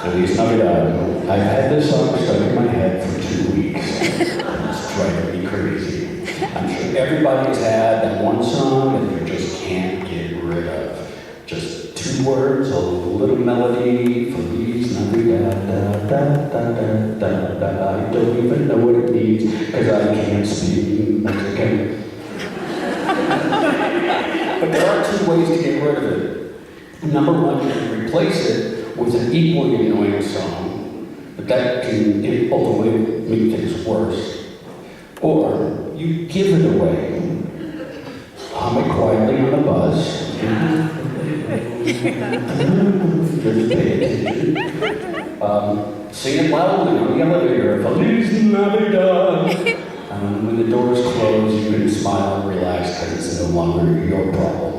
Feliz Navidad. I've had this song stuck in my head for 2 weeks. It's driving me crazy. I'm sure everybody's had that one song that you just can't get rid of. Just 2 words, a little melody, Feliz Navidad, da da da da da da. I don't even know what it means because I can't speak Mexican. But there are 2 ways to get rid of it. Number 1, you can replace it with an equally annoying song, but that can ultimately make things worse. Or you give it away. Hum it quietly on the bus. Just pay attention. Sing it loudly on the elevator. Feliz Navidad. When the doors close, you can smile and relax because it's no longer your problem.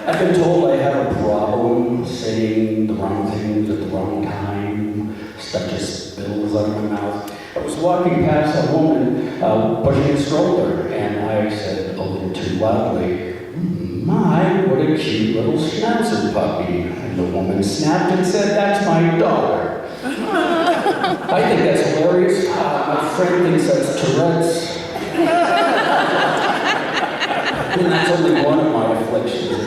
I've been told I have a problem saying the wrong things at the wrong time. Stuff just spills out of my mouth. I was walking past a woman pushing a stroller, and I said a little too loudly, "My, what a cute little schnauzer puppy." And the woman snapped and said, "That's my daughter." I think that's hilarious. My friend thinks that's Tourette's. And that's only one of my afflictions.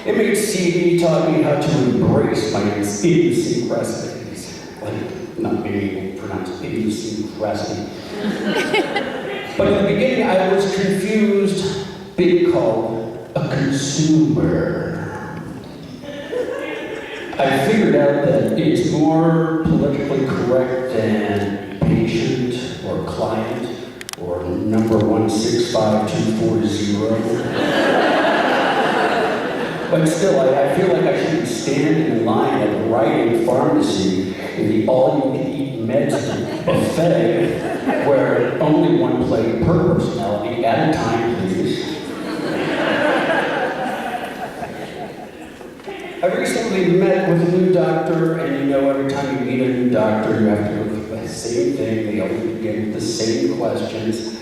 MHCD taught me how to embrace my idiosyncrasies. Like, not being able to pronounce idiosyncrasy. But in the beginning, I was confused, being called a consumer. I figured out that it's more politically correct than patient or client or number 165240. But still, I feel like I should be standing in line at the Rite Aid pharmacy in the all-you-can-eat meds buffet, where only one plate per personality at a time, please. I recently met with a new doctor, and you know every time you meet a new doctor, you have to go through the same thing. They always begin with the same questions.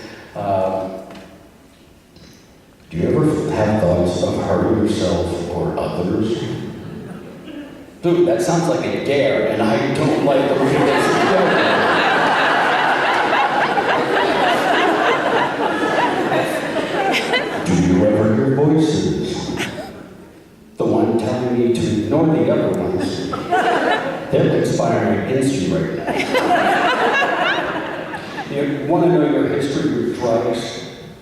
Do you ever have thoughts of hurting yourself or others? Dude, that sounds like a dare, and I don't like the way this is going. Do you ever hear voices? The one telling me to ignore the other ones. They're conspiring against you right now. You want to know your history with drugs?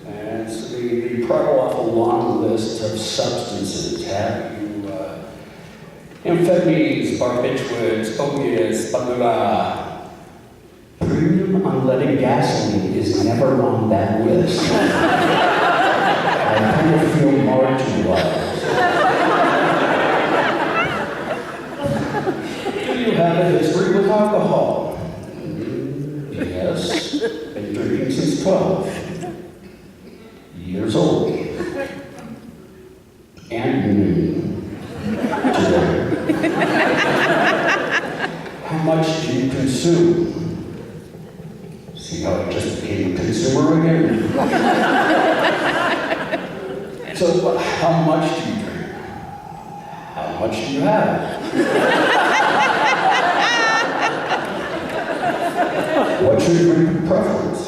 And so they prattle off a long list of substances. Have you amphetamines, barbiturates, opiates, blah, blah, blah. Premium unleaded gasoline is never on that list. I kind of feel marginalized. Do you have a history with alcohol? Yes. Been drinking since 12 years old. And noon. Today. How much do you consume? See how I just became a consumer again? So, how much do you drink? How much do you have? What's your drink preference?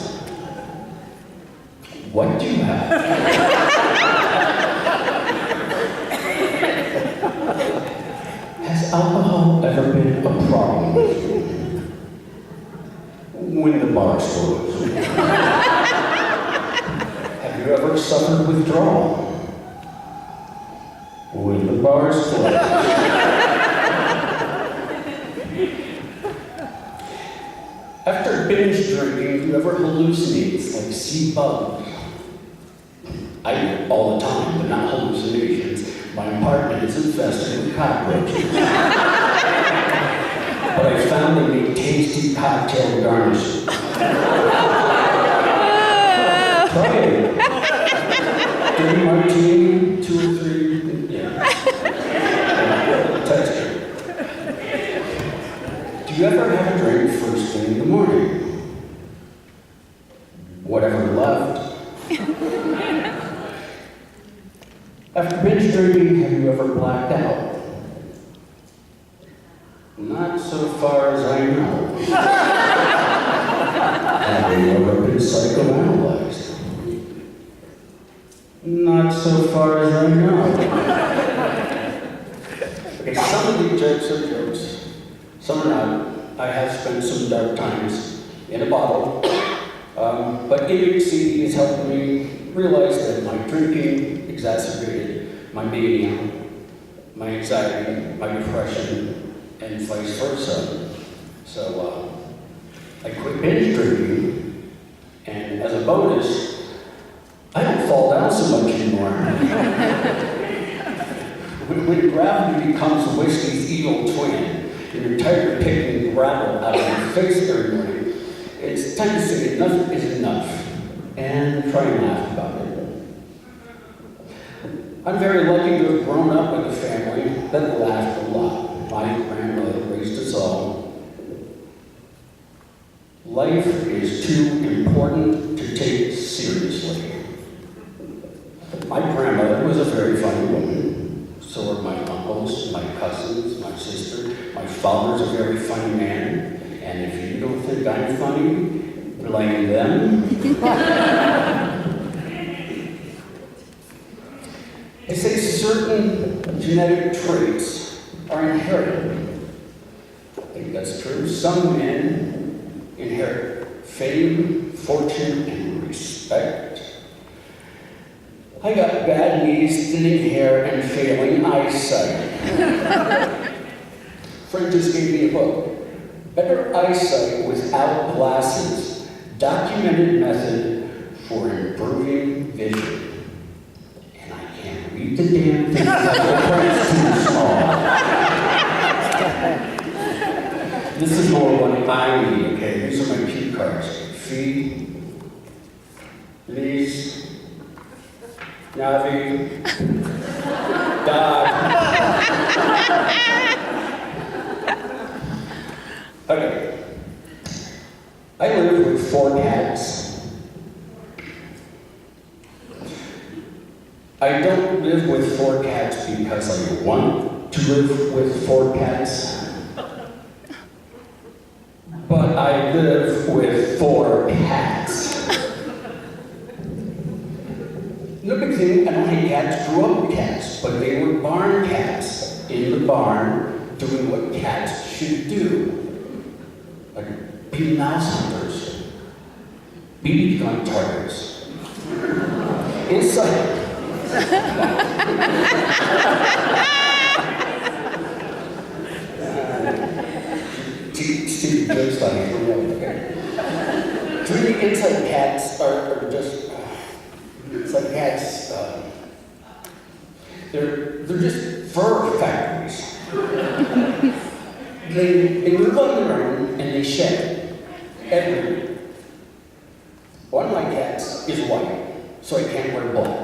What do you have? Has alcohol ever been a problem with you? When the bar's closed. Have you ever suffered withdrawal? When the bar's closed. After binge drinking, do you ever hallucinate, like see bugs? I do it all the time, but not hallucinations. My apartment is infested with cockroaches. But I found they make tasty cocktail garnishes. Try it. Dirty martini, 2 or 3, yeah. Texture. Do you ever have a drink first thing in the morning? Whatever left. After binge binge drinking, have you ever blacked out? Not so far as I know. Have you ever been psychoanalyzed? Not so far as I know. Okay, some of these jokes are jokes, some are not. I have spent some dark times in a bottle, but MHC has helped me realize that my drinking exacerbated my mania, my anxiety, my depression, and vice versa. So I quit binge drinking, and as a bonus, I don't fall down so much anymore. When gravity becomes whiskey's evil twin, and you're tired of picking gravel out of your face every morning, it's time to say enough is enough, and try and laugh about it. I'm very lucky to have grown up with a family that laughed a lot. My grandmother raised us all. Life is too important to take seriously. My grandmother was a very funny woman. So were my uncles, my cousins, my sister. My father's a very funny man. And if you don't think I'm funny, blame them. They say certain genetic traits are inherited. I think that's true. Some men inherit fame, fortune, and respect. I got bad knees, thinning hair, and failing eyesight. Friend just gave me a book. Better Eyesight Without Glasses. Documented Method for Improving Vision. And I can't read the damn thing because the print's too small. This is more what I need, okay? These are my cue cards. Feet, knees, Navi, dog. Okay. I live with 4 cats. I don't live with 4 cats because I want to live with 4 cats. But I live with 4 cats. No big thing, I don't hate cats, grew up with cats, but they were barn cats in the barn doing what cats should do. Like be mouse hunters, BB gun targets. Inside. Stupid jokes on here, okay. To me, inside cats are just. It's like cats, they're just fur factories. They move on their own and they shed every week. One of my cats is white, so I can't wear black.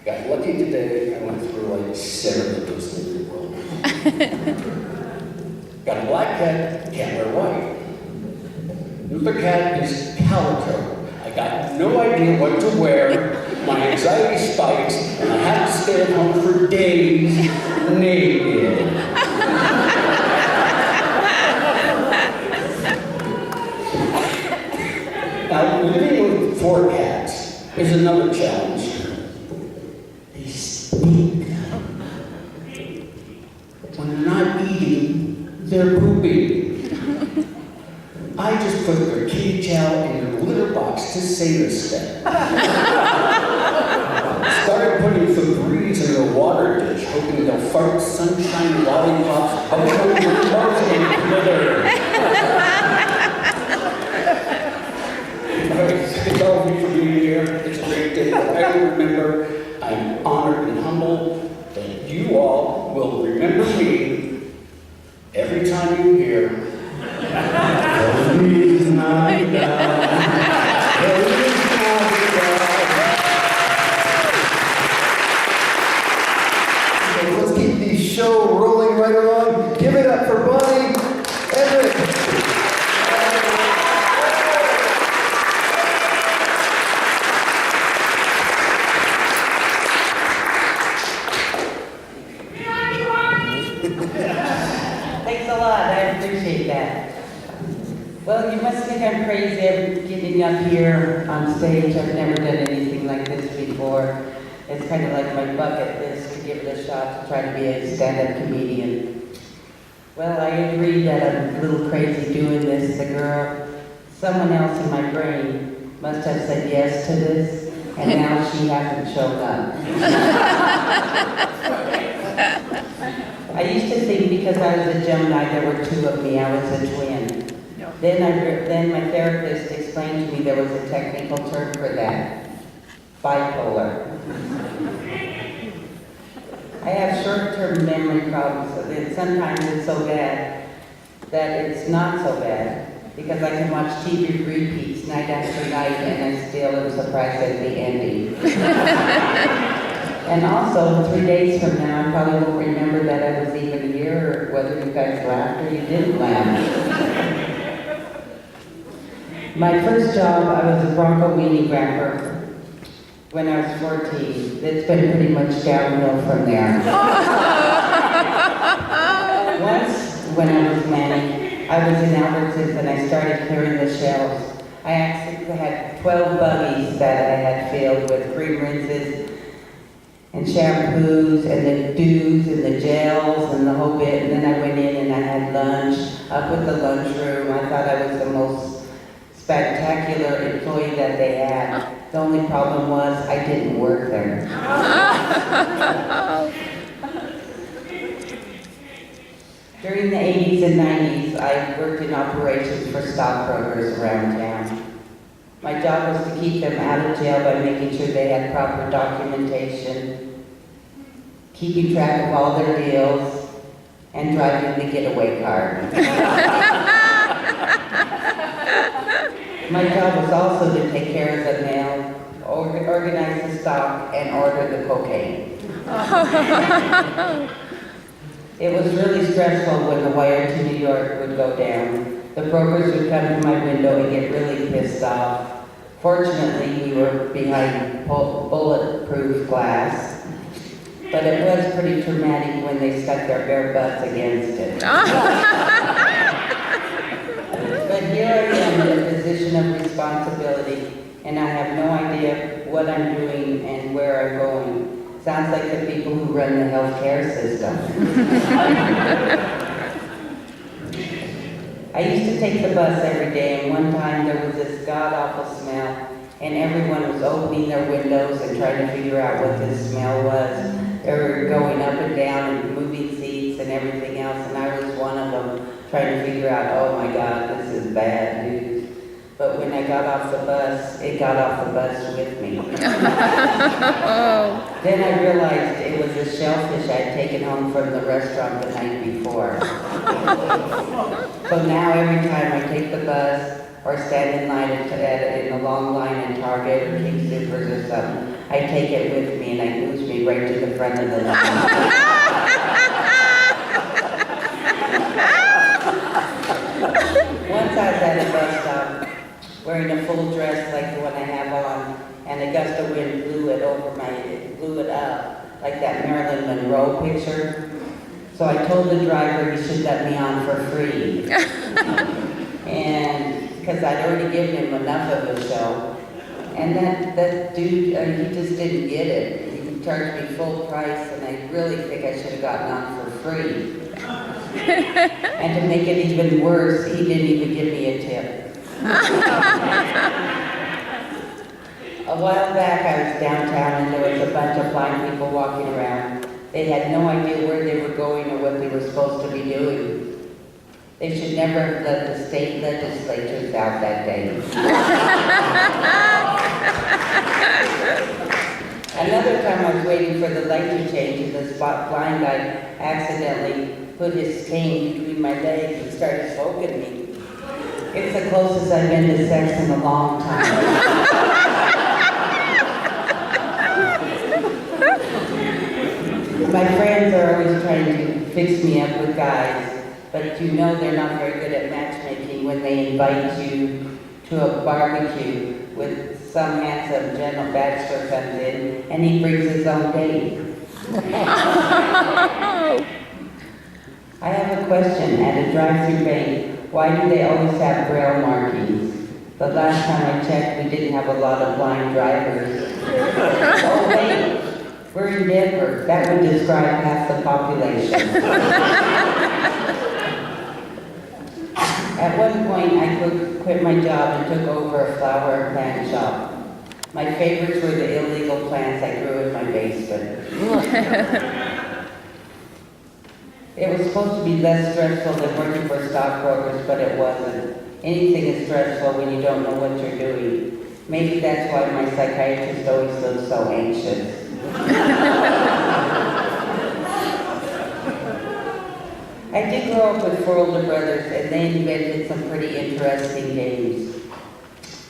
I got lucky today, I went through like 7 of those things in the world. Got a black cat, can't wear white. Another cat is calico. I got no idea what to wear. My anxiety spikes, and I have to stay at home for days naked. Now, living with 4 cats is another challenge. They stink. When they're not eating, they're pooping. I just put their kitty chow in their litter box to save a step. Started putting Febreze in their water dish, hoping they'll fart sunshine, lollipops, bubblegum rainbows, and glitter. Thank all of you for being here. It's a great day. I will remember. I'm honored and humbled that you all will remember me every time you hear. Please not Let's keep the show rolling right along. Give it up for Bonnie Everett. appreciate that. Well, you must think I'm crazy getting up here on stage. I've never done anything like this before. It's kind of like my bucket list to give it a shot to try to be a stand-up comedian. Well, I agree that I'm a little crazy doing this. Someone else in my brain must have said yes to this, and now she hasn't shown up. I used to think because I was a Gemini, there were two of me. I was a twin. Then my therapist explained to me there was a technical term for that: bipolar. I have short-term memory problems, so that sometimes it's so bad that it's not so bad, because I can watch TV repeats night after night and I still am surprised at the ending. And also, 3 days from now, I probably won't remember that I was even here, or whether you guys laughed or you didn't laugh. My first job, I was a Bronco weenie wrapper when I was 14. It's been pretty much downhill from there. Once, when I was manic, I was in Albertsons and I started clearing the shelves. I actually had 12 buggies that I had filled with cream rinses and shampoos and the dews and the gels and the whole bit. And then I went in and I had lunch up at the lunchroom. I thought I was the most spectacular employee that they had. The only problem was I didn't work there. During the 80s and 90s, I worked in operations for stockbrokers around town. My job was to keep them out of jail by making sure they had proper documentation, keeping track of all their deals, and driving the getaway car. My job was also to take care of the mail, organize the stock, and order the cocaine. It was really stressful when the wire to New York would go down. The brokers would come to my window and get really pissed off. Fortunately, we were behind bulletproof glass, but it was pretty traumatic when they stuck their bare butts against it. But here I am in a position of responsibility, and I have no idea what I'm doing and where I'm going. Sounds like the people who run the healthcare system. I used to take the bus every day, and one time there was this god-awful smell, and everyone was opening their windows and trying to figure out what this smell was. They were going up and down and moving seats and everything else, and I was one of them trying to figure out, oh my God, this is bad news. But when I got off the bus, it got off the bus with me. Then I realized it was the shellfish I had taken home from the restaurant the night before. So now every time I take the bus or stand in line in a long line in Target or King Soopers or something, I take it with me and it moves me right to the front of the line. Once I was at a bus stop, wearing a full dress like the one I have on, and a gust of wind blew it up, like that Marilyn Monroe picture. So I told the driver he should let me on for free. And, because I'd already given him enough of a show. And that dude, he just didn't get it. He charged me full price, and I really think I should have gotten on for free. And to make it even worse, he didn't even give me a tip. A while back, I was downtown and there was a bunch of blind people walking around. They had no idea where they were going or what they were supposed to be doing. They should never have let the state legislatures out that day. Another time I was waiting for the light to change and this blind guy accidentally put his cane between my legs and started smoking me. It's the closest I've been to sex in a long time. My friends are always trying to fix me up with guys, but you know they're not very good at matchmaking when they invite you to a barbecue with some handsome General Baxter comes in and he brings his own date. I have a question. At a drive-through bank, why do they always have braille markings? The last time I checked, we didn't have a lot of blind drivers. Oh, wait. We're in Denver. That would describe half the population. At one point, I quit my job and took over a flower and plant shop. My favorites were the illegal plants I grew in my basement. It was supposed to be less stressful than working for stockbrokers, but it wasn't. Anything is stressful when you don't know what you're doing. Maybe that's why my psychiatrist always looks so anxious. I did grow up with four older brothers, and they invented some pretty interesting games.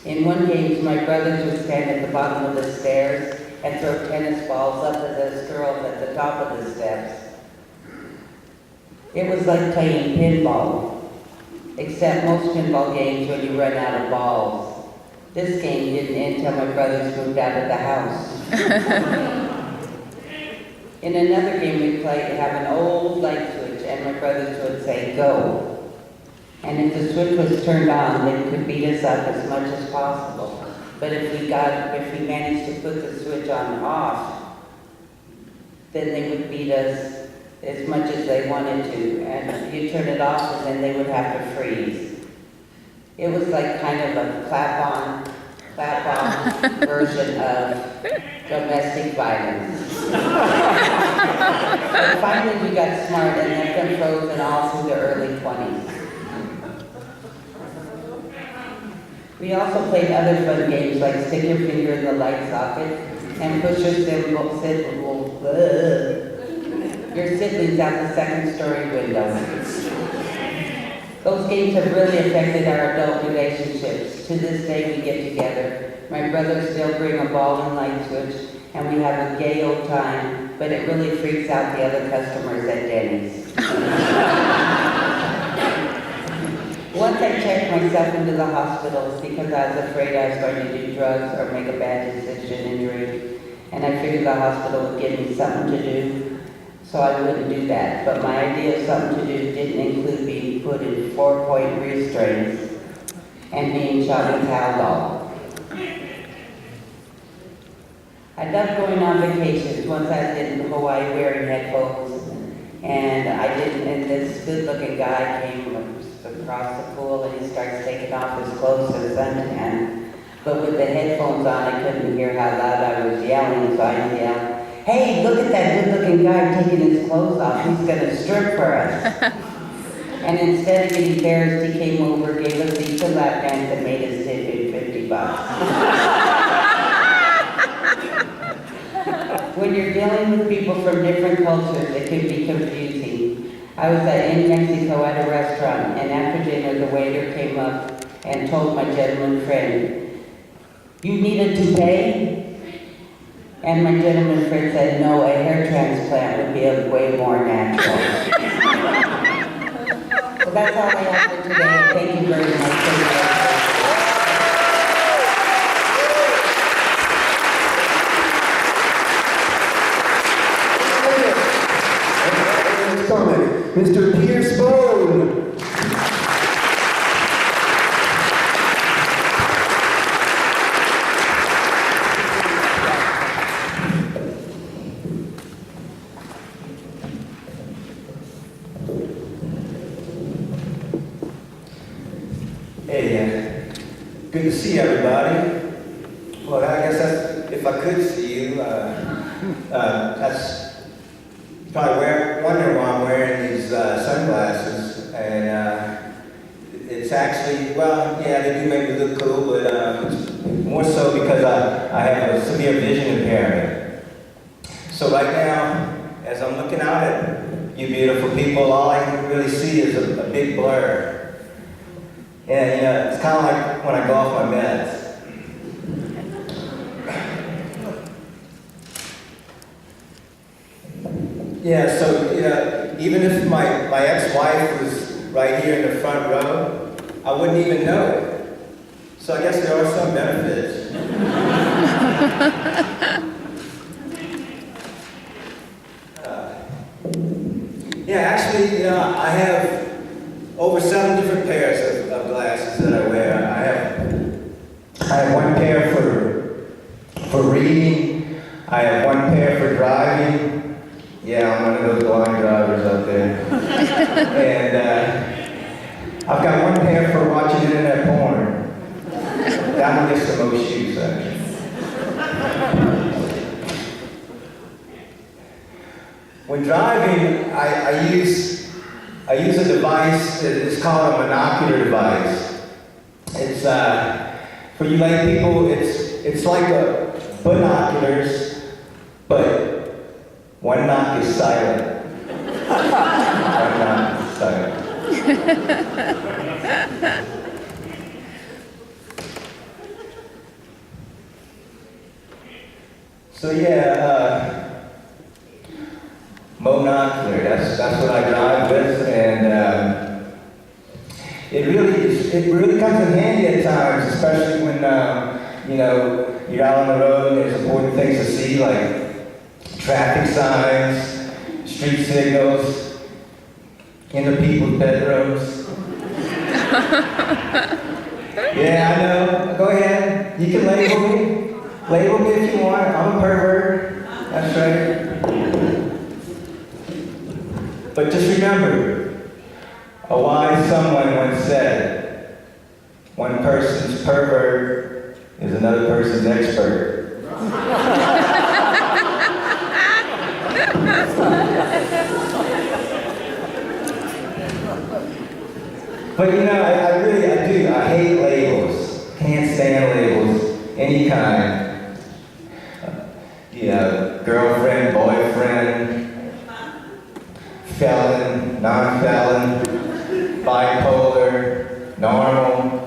In one game, my brothers would stand at the bottom of the stairs and throw tennis balls up at those girls at the top of the steps. It was like playing pinball, except most pinball games when you run out of balls. This game didn't end until my brothers moved out of the house. In another game we played, we have an old light switch, and my brothers would say, "Go." And if the switch was turned on, they could beat us up as much as possible. But if we managed to put the switch on off, then they would beat us as much as they wanted to. And you turn it off, and then they would have to freeze. It was like kind of a clap-on version of domestic violence. But finally we got smart and left them frozen all through the early 20s. We also played other fun games like stick your finger in the light socket and push your siblings out the second-story window. Those games have really affected our adult relationships. To this day we get together. My brothers still bring a ball and light switch, and we have a gay old time, but it really freaks out the other customers at Denny's. Once I checked myself into the hospital because I was afraid I was going to do drugs or make a bad decision and drink, and I figured the hospital would give me something to do, so I wouldn't do that. But my idea of something to do didn't include being put in 4-point restraints and being shot with Haldol. I loved going on vacations. Once I was in Hawaii wearing headphones, and this good-looking guy came across the pool, and he starts taking off his clothes to suntan. But with the headphones on, I couldn't hear how loud I was yelling, so I yelled, "Hey, look at that good-looking guy taking his clothes off. He's going to strip for us." And instead of getting embarrassed, he came over, gave us each a lap dance, and made us tip him $50. When you're dealing with people from different cultures, it can be confusing. I was in Mexico at a restaurant, and after dinner, the waiter came up and told my gentleman friend, "You need a toupee?" And my gentleman friend said, "No, a hair transplant would be way more natural." Well, that's all I have for today. Thank you very much for your Mr. Peter Spone. Hey, good to see everybody. Well, I guess that's, if I could see you, that's probably wondering why I'm wearing these sunglasses, and it's actually, well, yeah, they do make me look cool, but it's more so because I have a severe vision impairment. So right now, as I'm looking out at you beautiful people, all I can really see is a big blur. And it's kind of like when I go off my meds. Yeah, so even if my ex-wife was right here in the front row, I wouldn't even know it. So I guess there are some benefits. Yeah, actually, I have over 7 different pairs of glasses that I wear. I have one pair for reading. I have one pair for driving. Yeah, I'm one of those blind drivers out there. And I've got one pair for watching internet porn. That one gets the most use, actually. When driving, I use a device that is called a monocular device. It's for you lay people. It's like binoculars, but one knock is silent. One knock is silent. So yeah. Monocular, that's what I drive with, and it really comes in handy at times, especially when you're out on the road and there's important things to see like traffic signs, street signals, into people's bedrooms. Yeah, I know. Go ahead. You can label me. Label me if you want. I'm a pervert. That's right. But just remember, a wise someone once said, one person's pervert is another person's expert. But I do. I hate labels. Can't stand labels, any kind. Girlfriend, boyfriend, felon, non-felon, bipolar, normal.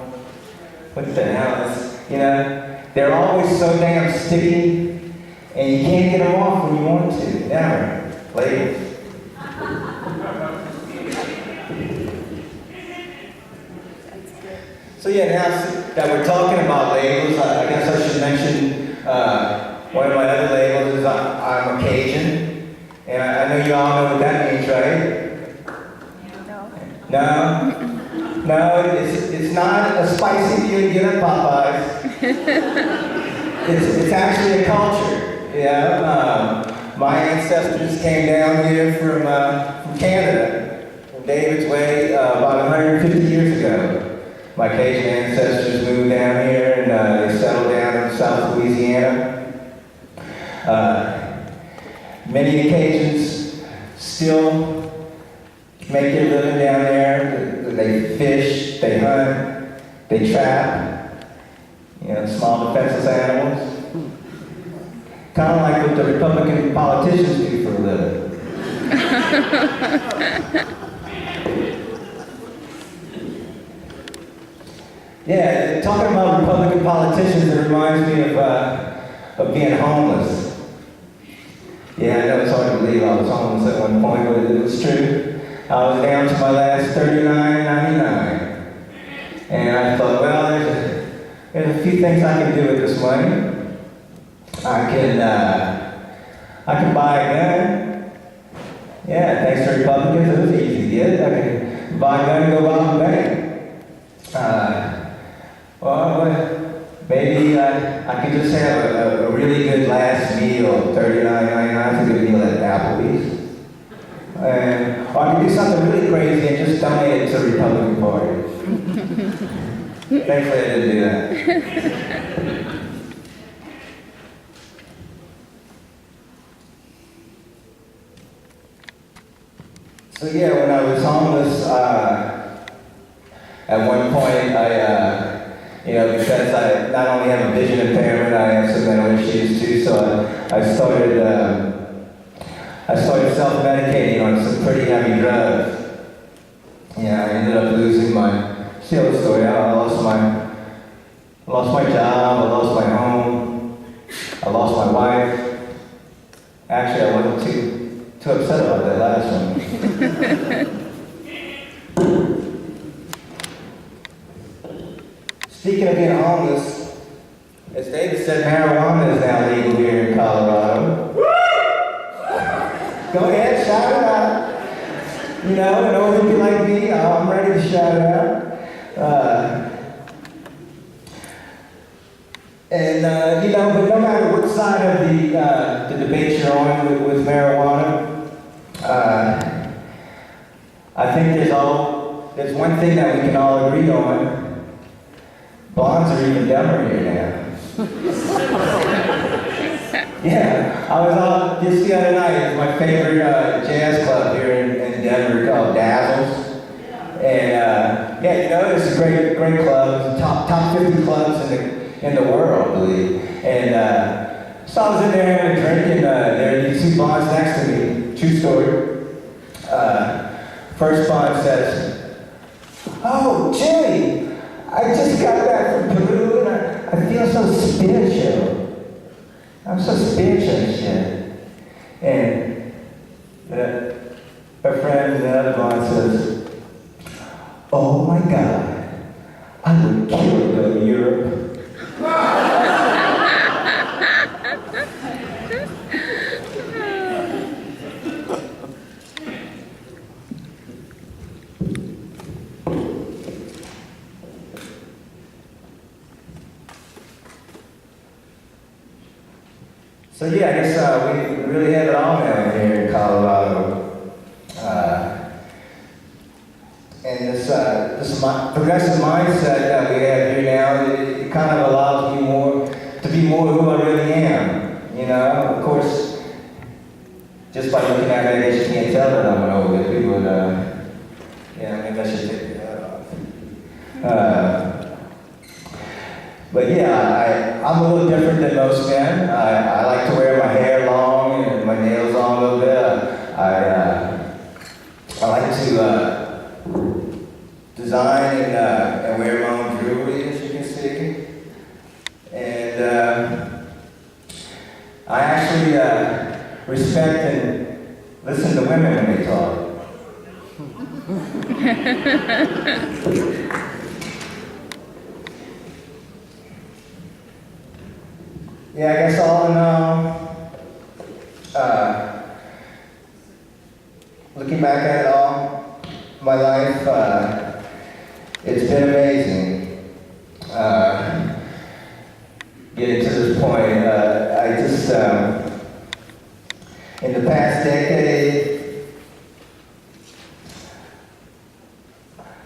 What the hell is, they're always so damn sticky, and you can't get them off when you want to. Never. Labels. So yeah, now that we're talking about labels, I guess I should mention one of my other labels is I'm a Cajun. And I know you all know what that means, right? No? No, it's not a spicy meal you get at Popeyes. It's actually a culture. Yeah. My ancestors came down here from Canada, from David's Way, about 150 years ago. My Cajun ancestors moved down here and they settled down in South Louisiana. Many Cajuns still make their living down there. They fish, they hunt, they trap, small defenseless animals. Kind of like what the Republican politicians do for a living. Yeah, talking about Republican politicians, it reminds me of being homeless. Yeah, I know it's hard to believe I was homeless at one point, but it was true. I was down to my last $39.99. And I thought, well, there's a few things I can do with this money. I can buy a gun. Yeah, thanks to Republicans, it was easy to get. I can buy a gun and go rob a bank. Maybe I could just have a really good last meal, $39.99, a good meal at Applebee's. Or I could do something really crazy and just donate it to the Republican Party. Thankfully I didn't do that. So yeah, when I was homeless, at one point because I not only have a vision impairment, I have some mental issues too, so I started self-medicating on some pretty heavy drugs. Yeah, I ended up losing still a story, I lost my job, I lost my home, I lost my wife. Actually, I wasn't too upset about that last one. Speaking of being homeless, as David said, marijuana is now legal here in Colorado. Go ahead, shout it out. You know, an old hippie like me, I'm ready to shout it out. You know, but no matter what side of the debate you're on with marijuana, I think there's one thing that we can all agree on. Blondes are even dumber here now. Yeah, I was out just the other night at my favorite jazz club here in Denver called Dazzles. And yeah, you know, it's a great club. It's top 50 clubs in the world, I believe. And so I was in there having a drink, and there were these two blondes next to me. True story. First blonde says, "Oh, Jimmy, I just got back from Peru, and I feel so spiritual. I'm so spiritual and shit." And her friend, the other blonde, says, "Oh my God, I would kill to go to Europe." So yeah, I guess we really have it all now here in Colorado. And this progressive mindset that we have here now, it kind of allows me to be more who I really am. You know, of course, just by looking at it, I guess you can't tell that I'm an old hippie, but yeah, maybe I should take that off. But yeah, I'm a little different than most men. I like to wear my hair long and my nails long a little bit. I like to design and wear my own jewelry, as you can see. And I actually respect and listen to women when they talk. Yeah, I guess all in all, looking back at it all, my life, it's been amazing. Getting to this point, I just, in the past decade,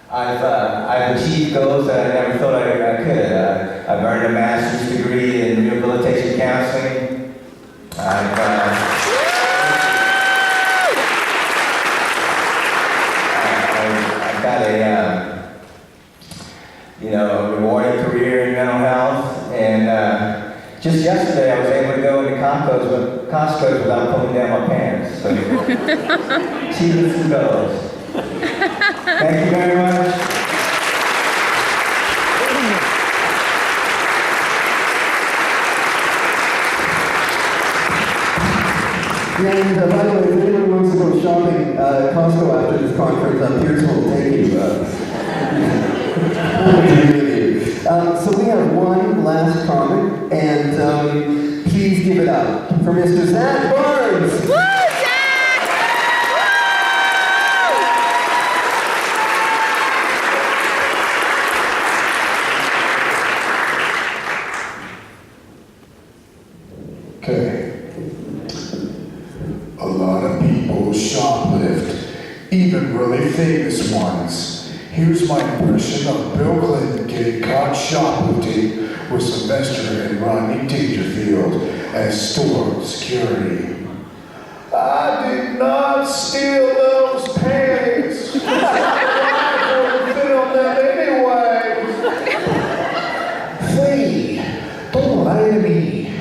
I've achieved goals that I never thought I could. I've earned a master's degree in rehabilitation counseling. I've got a rewarding career in mental health, and just yesterday I was able to go into Costco's without pulling down my pants. So, achievements and goals. Thank you very much. And by the way, if anyone wants to go shopping at Costco after this conference, Pierce will take you. So we have one last comment, and please give it up for Mr. Zach Barnes. Woo, Zach! Okay. A lot of people shoplift, even really famous ones. Here's my impression of Bill Clinton getting caught shoplifting with Sylvester and Rodney Dangerfield as store security. I did not steal those pants. I filmed them anyway. Flee, don't lie to me.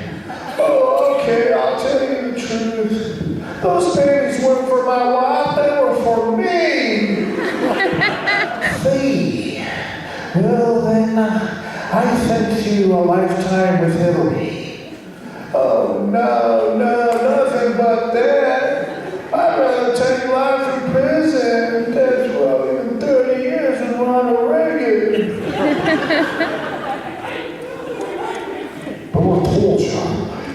Oh, okay, I'll tell you the truth. Those panties weren't for my wife, they were for me. Flee. Well then, I sent you a lifetime with Hillary. Oh no, nothing but that. I'd rather take life in prison. That's well, even 30 years with Ronald Reagan. But I told you,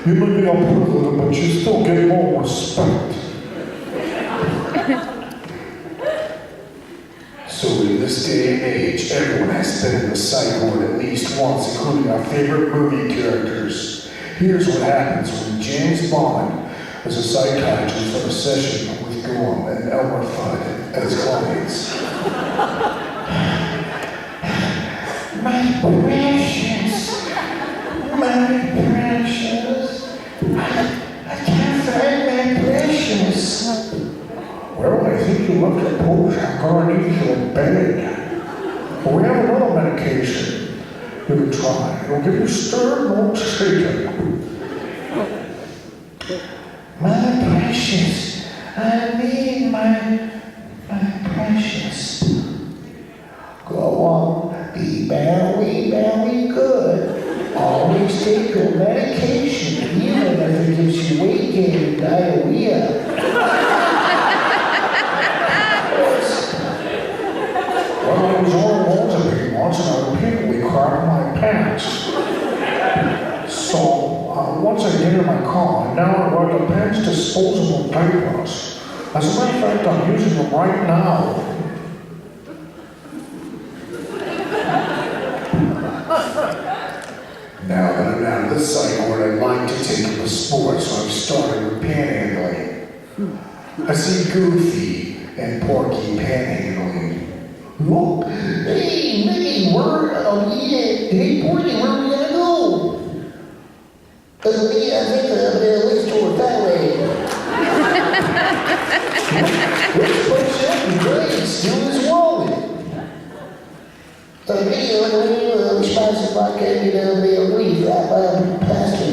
you may be a president, but you still get more respect. this day and age, everyone has been in the psych ward at least once, including our favorite movie characters. Here's what happens when James Bond was a psychiatrist on a session with Gorham and Elmer Fudd as clients. My precious, I can't find my precious. Well, I think you looked at Post. I'm going to need you in bed. But we have another medication you can try. It'll give you stern motivation. My precious. I need my precious. Go on, be very good. Always take your medication, even if it gives you weight gain and diarrhea. Well, I was on Mozambique once and I repeatedly cried my pants. So, once I get in my car, now I run the pants disposable diapers. As a matter of fact, I'm using them right now. Now that I'm out of the psych ward, I'd like to take up a sport, so I've started with panhandling. I see Goofy and Porky panhandling. Look, hey, Mickey, hey, Porky, where are we gonna go? Mickey, I think let's go that way. Let's push up and Greg steal his wallet. Mickey, which part of the podcast you know, be a brief, pastor.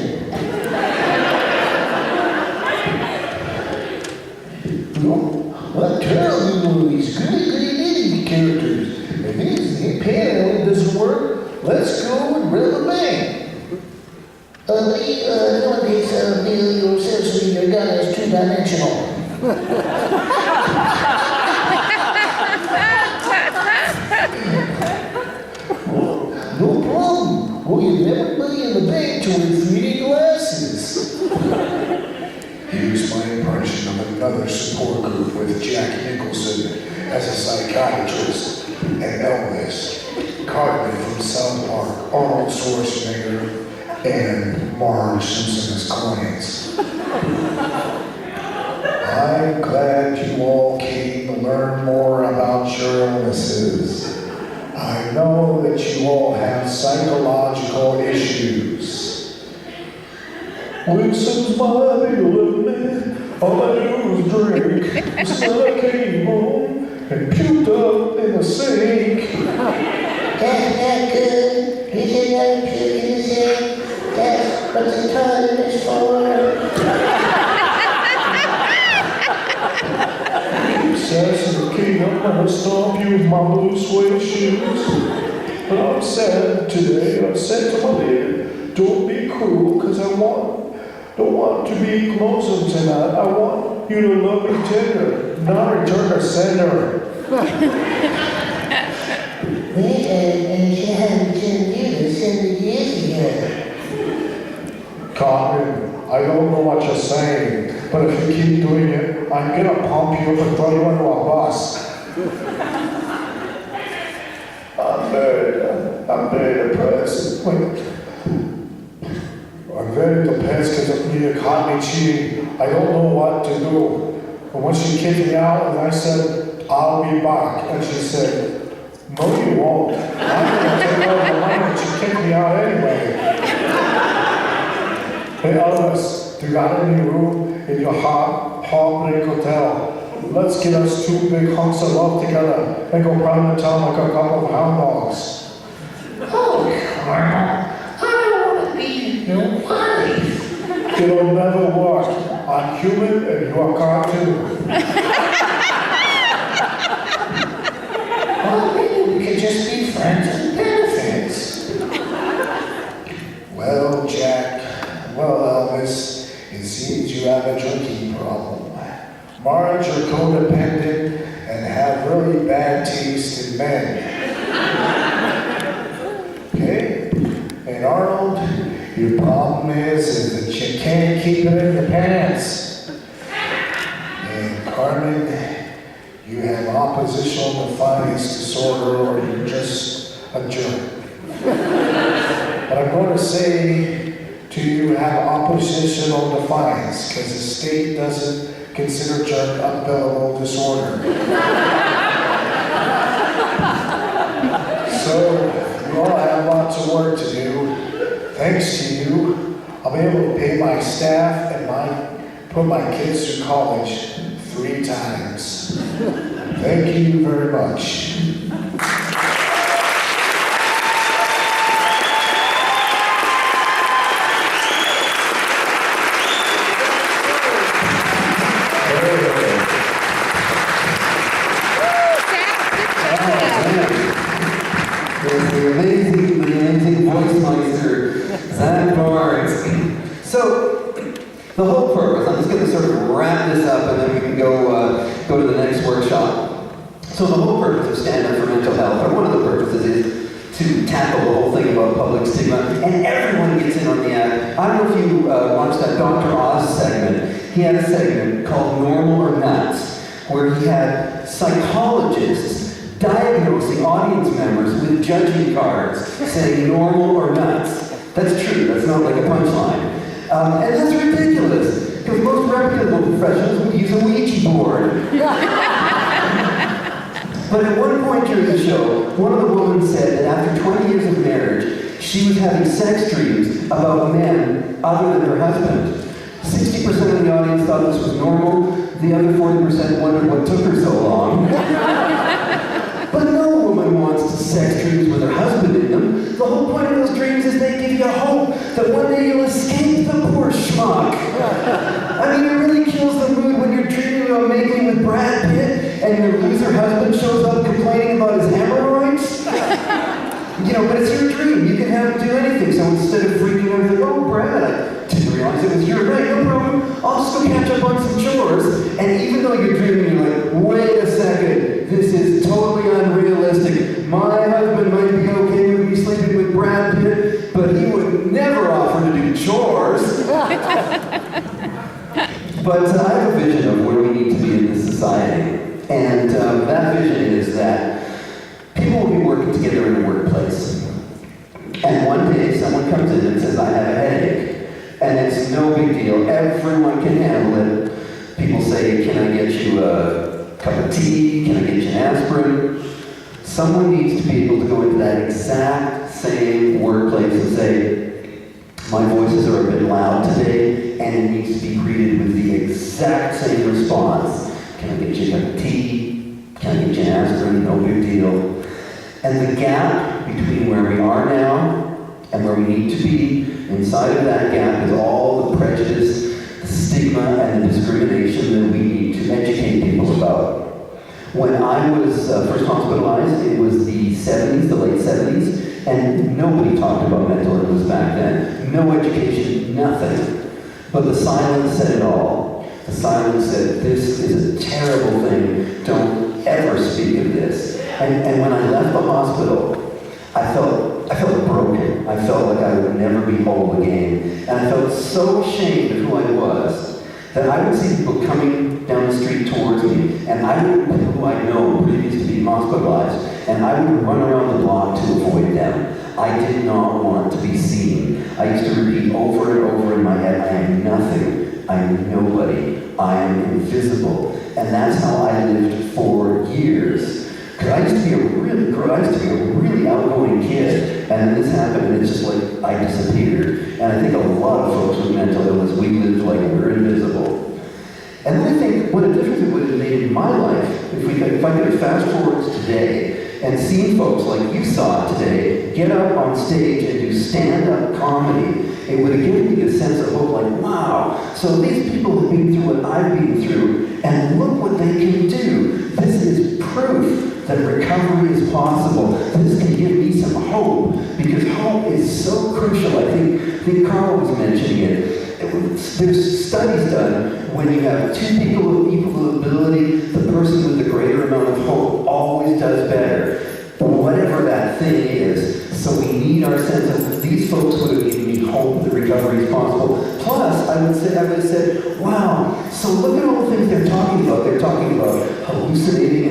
Well, tell you movies, goody characters. If the panhandling doesn't work, let's go and rub a bank. Nowadays, your sensory, your gun is two-dimensional. No problem. Well, you never put in the bank to with 3D glasses. Here's my impression of another support group with Jack Nicholson as a psychiatrist and Elvis, Cartman from South Park, Arnold Schwarzenegger, and Marge Simpson as clients. I'm glad you all came to learn more about your illnesses. I know that you all have psychological issues. When since my baby left me, all I do is drink. So I came home and puked up in the sink. That's not good. You should not puke in the sink. That's what the toilet is for. Sassy king, I'm gonna stomp you with my blue suede shoes. But I'm sad today. I said to my baby, don't be cruel, because I don't want to be lonesome tonight. I want you to love me tender, not return a sender. And she hadn't sent you to 70 years ago. Cartman, I don't know what you're saying, but if you keep doing it, I'm gonna pump you up and throw you under a bus. I'm very depressed. I'm very depressed because of me caught me cheating. I don't know what to do. And when she kicked me out and I said, I'll be back, and she said, no you won't. I'm gonna take over the money and she kicked me out anyway. Hey Elvis, do you got any room in your heartbreak hotel? Let's get us two big hunks of love together and go round the town like a couple of hound dogs. Oh, Carl, I don't want to be your wife. It'll never work. I'm human and you are cartoon. Well, maybe we could just be friends and benefits. Well, Jack, Elvis, it seems you have a drinking problem. Marge are codependent and have really bad taste in men. Okay? And Arnold, your problem is that you can't keep it in your pants. And you have oppositional defiance disorder, or you're just a jerk. But I'm going to say to you, have oppositional defiance, because the state doesn't consider jerk a billable disorder. So, you all have lots of work to do. Thanks to you, I'll be able to pay my staff and put my kids through college 3 times. Thank you very much. The amazing voice meister, Zach Barnes. So, the whole purpose, I'm just going to sort of wrap this up and then we can go to the next workshop. So the whole purpose of Stand Up for Mental Health, or one of the purposes, is to tackle the whole thing about public stigma, and everyone gets in on the act. I don't know if you watched that Dr. Oz segment. He had a segment called Normal or Nuts, where he had psychologists diagnosing audience members with judging cards saying normal or nuts. That's true, that's not like a punchline. And that's ridiculous, because most reputable professionals would use a Ouija board. But at one point during the show, one of the women said that after 20 years of marriage, she was having sex dreams about men other than her husband. 60% of the audience thought this was normal, the other 40% wondered what took her so long. But no woman wants to sex dreams with her husband in them. The whole point of those dreams is they give you hope that one day you'll escape the poor schmuck. I mean, it really kills the mood when you're dreaming about making with Brad Pitt and your loser husband shows up complaining about his hemorrhoids. You know, but it's your dream. You can have him do anything. So instead of freaking out, like, oh, Brad, I didn't realize it was your night. No problem. I'll just go catch up on some chores. And even though you're dreaming, you're like, wait a second. This is totally unrealistic. My husband might be okay with me sleeping with Brad Pitt, but he would never offer to do chores. But I have a vision of where we need to be in this society. And that vision is that people will be working together in a workplace. And one day someone comes in and says, I have a headache. And it's no big deal. Everyone can handle it. People say, can I get you a cup of tea? Can I get you an aspirin? Someone needs to be able to go into that exact same workplace and say, my voices are a bit loud today, and it needs to be greeted with the exact same response. Can I get you a cup of tea? Can I get you an aspirin? No big deal. And the gap between where we are now and where we need to be, inside of that gap is all the prejudice, the stigma, and the discrimination that we need to educate people about. When I was first hospitalized, it was the 70s, the late 70s, and nobody talked about mental illness back then. No education, nothing. But the silence said it all. The silence said, this is a terrible thing, don't ever speak of this. And when I left the hospital, I felt broken. I felt like I would never be whole again. And I felt so ashamed of who I was that I would see people coming down the street towards me, and I would, people who I know previous to being hospitalized, and I would run around the block to avoid them. I did not want to be seen. I used to repeat over and over in my head, I am nothing. I am nobody. I am invisible. And that's how I lived for years. Because I used to be a really outgoing kid, and then this happened, and it's just like I disappeared. And I think a lot of folks with mental illness, we lived like we're invisible. And then I think what a difference it would have made in my life if I could have fast forward to today and seen folks like you saw today get up on stage and do stand-up comedy. It would have given me a sense of hope, like, wow, so these people have been through what I've been through, and look what they can do. This is proof that recovery is possible. This can give me some hope, because hope is so crucial. I think Carl was mentioning it. There's studies done when you have two people with equal ability, the person with the greater amount of hope always does better, whatever that thing is. So we need our sense of, these folks would have given me hope that recovery is possible. Plus, I would have said, wow, so look at all the things they're talking about. They're talking about hallucinating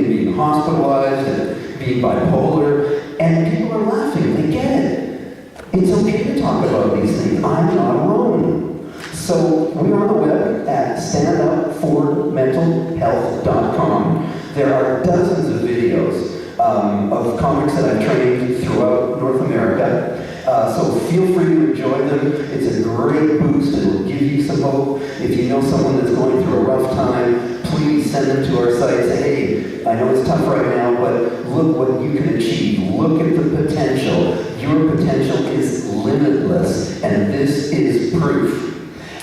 hospitalized and being bipolar, and people are laughing. They get it. It's okay to talk about these things. I'm not alone. So we're on the web at standupformentalhealth.com. There are dozens of videos of comics that I've trained throughout North America. So feel free to enjoy them. It's a great boost. It'll give you some hope. If you know someone that's going through a rough time, please send them to our site. Say, hey, I know it's tough right now, but look what you can achieve. Look at the potential. Your potential is limitless, and this is proof.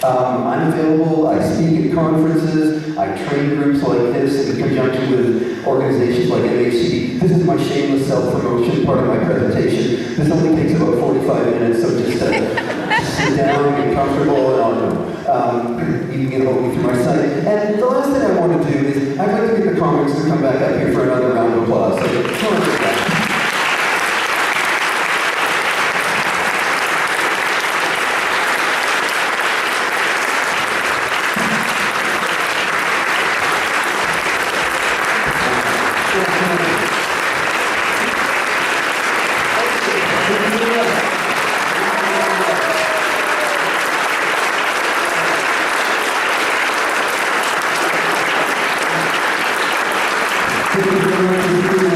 I'm available. I speak at conferences. I train groups like this in conjunction with organizations like MHC. This is my shameless self-promotion part of my presentation. This only takes about 45 minutes, so just sit down and get comfortable, and I'll know. You can get a hold of me through my site. And the last thing I want to do is I'd like to get the comics to come back up here for another round of applause. So, come on, get back. Thank you very much.